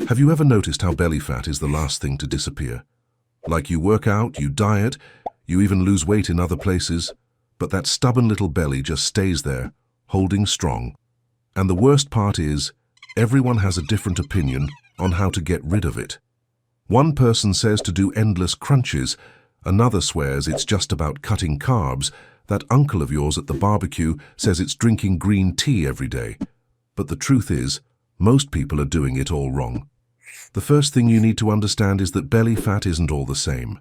Have you ever noticed how belly fat is the last thing to disappear? Like you work out, you diet, you even lose weight in other places, but that stubborn little belly just stays there, holding strong. And the worst part is, everyone has a different opinion on how to get rid of it. One person says to do endless crunches, another swears it's just about cutting carbs, that uncle of yours at the barbecue says it's drinking green tea every day. But the truth is, most people are doing it all wrong. The first thing you need to understand is that belly fat isn't all the same.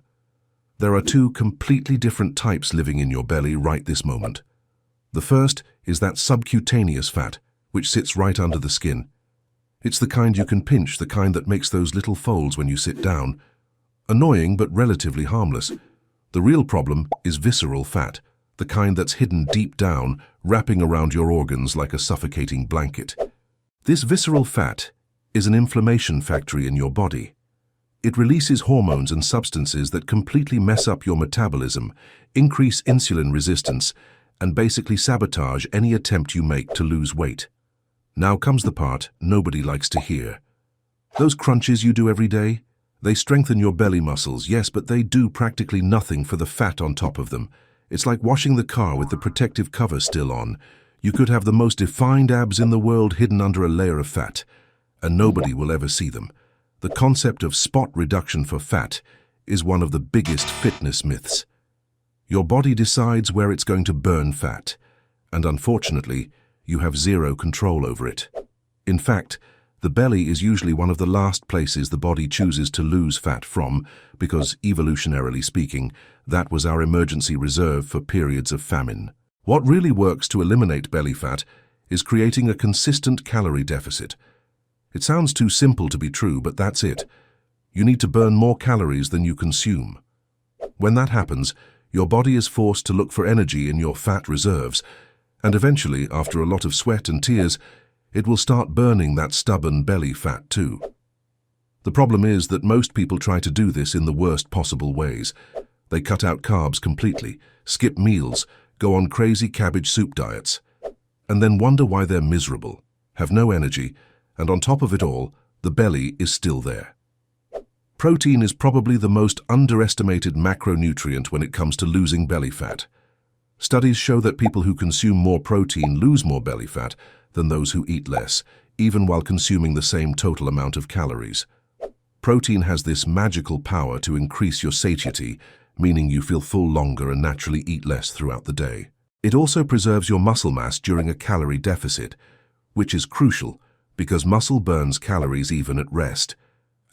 There are two completely different types living in your belly right this moment. The first is that subcutaneous fat, which sits right under the skin. It's the kind you can pinch, the kind that makes those little folds when you sit down. Annoying but relatively harmless. The real problem is visceral fat, the kind that's hidden deep down, wrapping around your organs like a suffocating blanket. This visceral fat is an inflammation factory in your body. It releases hormones and substances that completely mess up your metabolism, increase insulin resistance, and basically sabotage any attempt you make to lose weight. Now comes the part nobody likes to hear. Those crunches you do every day, they strengthen your belly muscles, yes, but they do practically nothing for the fat on top of them. It's like washing the car with the protective cover still on. You could have the most defined abs in the world hidden under a layer of fat, and nobody will ever see them. The concept of spot reduction for fat is one of the biggest fitness myths. Your body decides where it's going to burn fat, and unfortunately, you have zero control over it. In fact, the belly is usually one of the last places the body chooses to lose fat from, because evolutionarily speaking, that was our emergency reserve for periods of famine. What really works to eliminate belly fat is creating a consistent calorie deficit. It sounds too simple to be true, but that's it. You need to burn more calories than you consume. When that happens, your body is forced to look for energy in your fat reserves, and eventually, after a lot of sweat and tears, it will start burning that stubborn belly fat too. The problem is that most people try to do this in the worst possible ways. They cut out carbs completely, skip meals, go on crazy cabbage soup diets, and then wonder why they're miserable, have no energy, and on top of it all, the belly is still there. Protein is probably the most underestimated macronutrient when it comes to losing belly fat. Studies show that people who consume more protein lose more belly fat than those who eat less, even while consuming the same total amount of calories. Protein has this magical power to increase your satiety, meaning you feel full longer and naturally eat less throughout the day. It also preserves your muscle mass during a calorie deficit, which is crucial because muscle burns calories even at rest.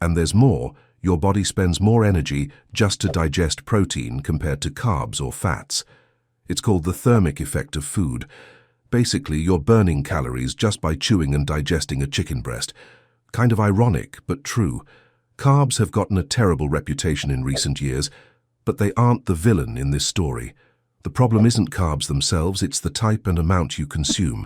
And there's more, your body spends more energy just to digest protein compared to carbs or fats. It's called the thermic effect of food. Basically, you're burning calories just by chewing and digesting a chicken breast. Kind of ironic, but true. Carbs have gotten a terrible reputation in recent years, but they aren't the villain in this story. The problem isn't carbs themselves, it's the type and amount you consume.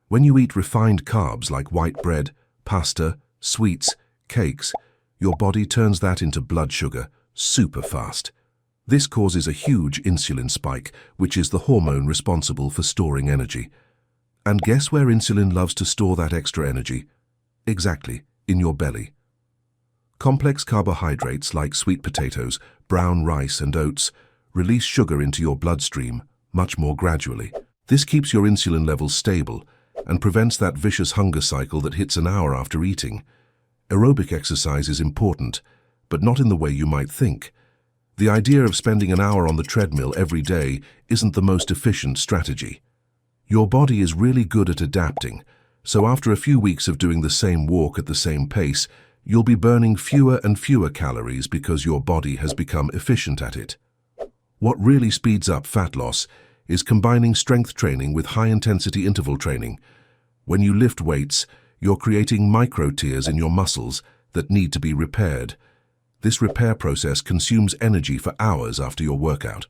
When you eat refined carbs like white bread, pasta, sweets, cakes, your body turns that into blood sugar super fast. This causes a huge insulin spike, which is the hormone responsible for storing energy. And guess where insulin loves to store that extra energy? Exactly, in your belly. Complex carbohydrates like sweet potatoes, brown rice and oats release sugar into your bloodstream much more gradually. This keeps your insulin levels stable and prevents that vicious hunger cycle that hits an hour after eating. Aerobic exercise is important, but not in the way you might think. The idea of spending an hour on the treadmill every day isn't the most efficient strategy. Your body is really good at adapting, so after a few weeks of doing the same walk at the same pace, you'll be burning fewer and fewer calories because your body has become efficient at it. What really speeds up fat loss is combining strength training with high-intensity interval training. When you lift weights, you're creating micro-tears in your muscles that need to be repaired. This repair process consumes energy for hours after your workout.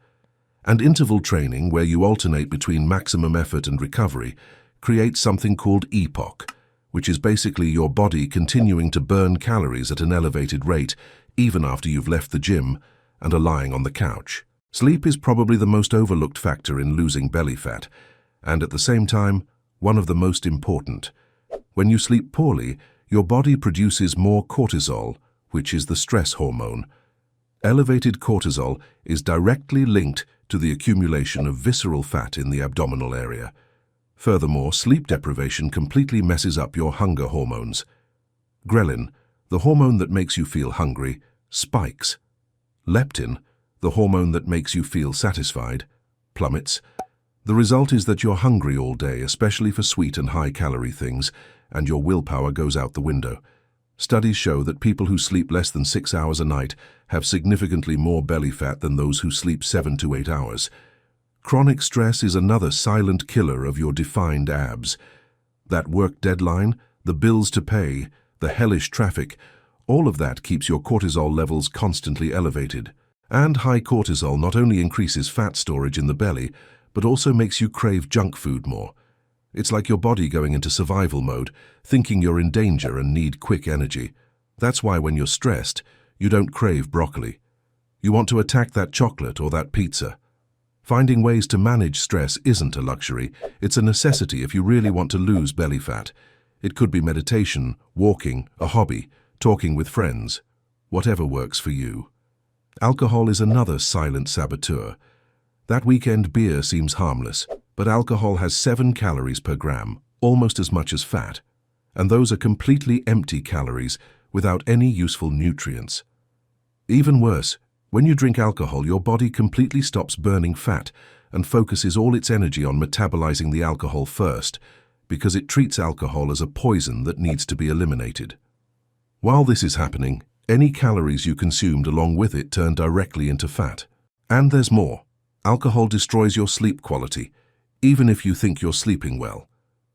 And interval training, where you alternate between maximum effort and recovery, creates something called EPOC, which is basically your body continuing to burn calories at an elevated rate even after you've left the gym and are lying on the couch. Sleep is probably the most overlooked factor in losing belly fat, and at the same time, one of the most important. When you sleep poorly, Your body produces more cortisol, which is the stress hormone. Elevated cortisol is directly linked to the accumulation of visceral fat in the abdominal area. Furthermore, sleep deprivation completely messes up your hunger hormones. Ghrelin, the hormone that makes you feel hungry, spikes. Leptin, the hormone that makes you feel satisfied, plummets. The result is that you're hungry all day, especially for sweet and high-calorie things, and your willpower goes out the window. Studies show that people who sleep less than 6 hours a night have significantly more belly fat than those who sleep 7 to 8 hours. Chronic stress is another silent killer of your defined abs. That work deadline, the bills to pay, the hellish traffic, all of that keeps your cortisol levels constantly elevated. And high cortisol not only increases fat storage in the belly, but also makes you crave junk food more. It's like your body going into survival mode, thinking you're in danger and need quick energy. That's why when you're stressed, you don't crave broccoli. You want to attack that chocolate or that pizza. Finding ways to manage stress isn't a luxury, it's a necessity if you really want to lose belly fat. It could be meditation, walking, a hobby, talking with friends, whatever works for you. Alcohol is another silent saboteur. That weekend beer seems harmless, but alcohol has 7 calories per gram, almost as much as fat. And those are completely empty calories without any useful nutrients. Even worse, when you drink alcohol, your body completely stops burning fat and focuses all its energy on metabolizing the alcohol first, because it treats alcohol as a poison that needs to be eliminated. While this is happening, any calories you consumed along with it turn directly into fat. And there's more. Alcohol destroys your sleep quality, even if you think you're sleeping well.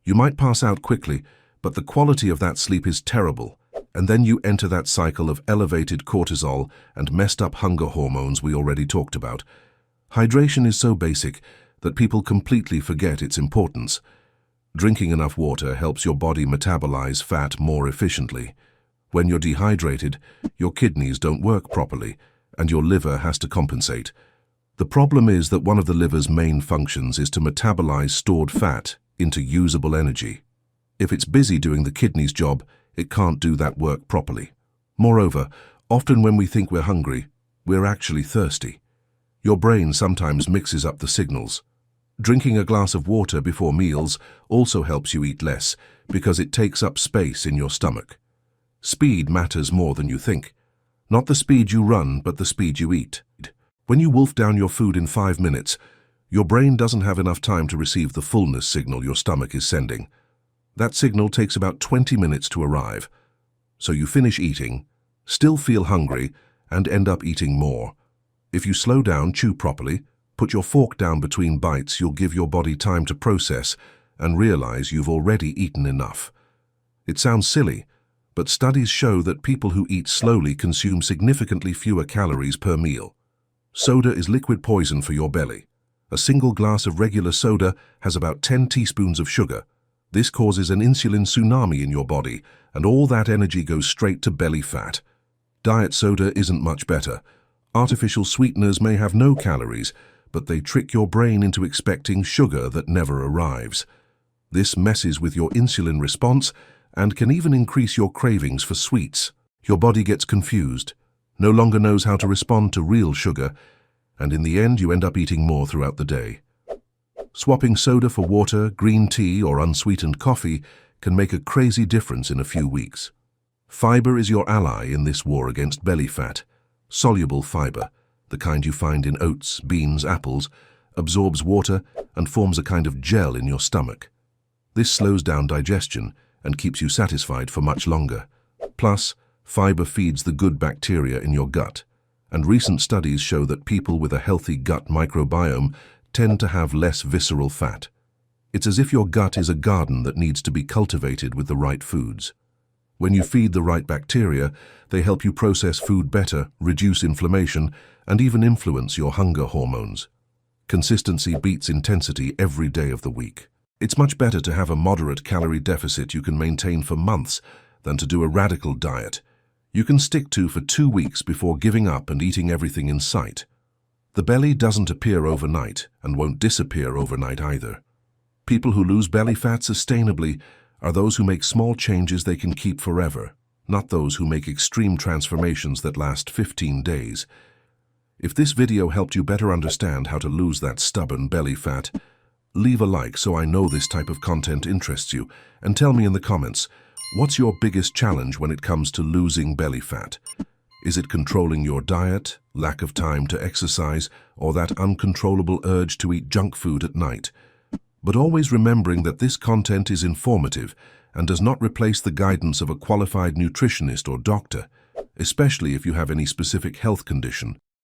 You might pass out quickly, but the quality of that sleep is terrible, and then you enter that cycle of elevated cortisol and messed up hunger hormones we already talked about. Hydration is so basic that people completely forget its importance. Drinking enough water helps your body metabolize fat more efficiently. When you're dehydrated, your kidneys don't work properly, and your liver has to compensate. The problem is that one of the liver's main functions is to metabolize stored fat into usable energy. If it's busy doing the kidney's job, it can't do that work properly. Moreover, often when we think we're hungry, we're actually thirsty. Your brain sometimes mixes up the signals. Drinking a glass of water before meals also helps you eat less because it takes up space in your stomach. Speed matters more than you think. Not the speed you run, but the speed you eat. When you wolf down your food in 5 minutes, your brain doesn't have enough time to receive the fullness signal your stomach is sending. That signal takes about 20 minutes to arrive. So you finish eating, still feel hungry, and end up eating more. If you slow down, chew properly, put your fork down between bites, you'll give your body time to process and realize you've already eaten enough. It sounds silly, but studies show that people who eat slowly consume significantly fewer calories per meal. Soda is liquid poison for your belly. A single glass of regular soda has about 10 teaspoons of sugar. This causes an insulin tsunami in your body, and all that energy goes straight to belly fat. Diet soda isn't much better. Artificial sweeteners may have no calories, but they trick your brain into expecting sugar that never arrives. This messes with your insulin response and can even increase your cravings for sweets. Your body gets confused, no longer knows how to respond to real sugar, and in the end you end up eating more throughout the day. Swapping soda for water, green tea, or unsweetened coffee can make a crazy difference in a few weeks. Fiber is your ally in this war against belly fat. Soluble fiber, the kind you find in oats, beans, apples, absorbs water and forms a kind of gel in your stomach. This slows down digestion and keeps you satisfied for much longer. Plus, fiber feeds the good bacteria in your gut, and recent studies show that people with a healthy gut microbiome tend to have less visceral fat. It's as if your gut is a garden that needs to be cultivated with the right foods. When you feed the right bacteria, they help you process food better, reduce inflammation, and even influence your hunger hormones. Consistency beats intensity every day of the week. It's much better to have a moderate calorie deficit you can maintain for months than to do a radical diet you can stick to for 2 weeks before giving up and eating everything in sight. The belly doesn't appear overnight and won't disappear overnight either. People who lose belly fat sustainably are those who make small changes they can keep forever, not those who make extreme transformations that last 15 days. If this video helped you better understand how to lose that stubborn belly fat, leave a like so I know this type of content interests you, and tell me in the comments, what's your biggest challenge when it comes to losing belly fat? Is it controlling your diet, lack of time to exercise, or that uncontrollable urge to eat junk food at night? But always remembering that this content is informative and does not replace the guidance of a qualified nutritionist or doctor, especially if you have any specific health condition.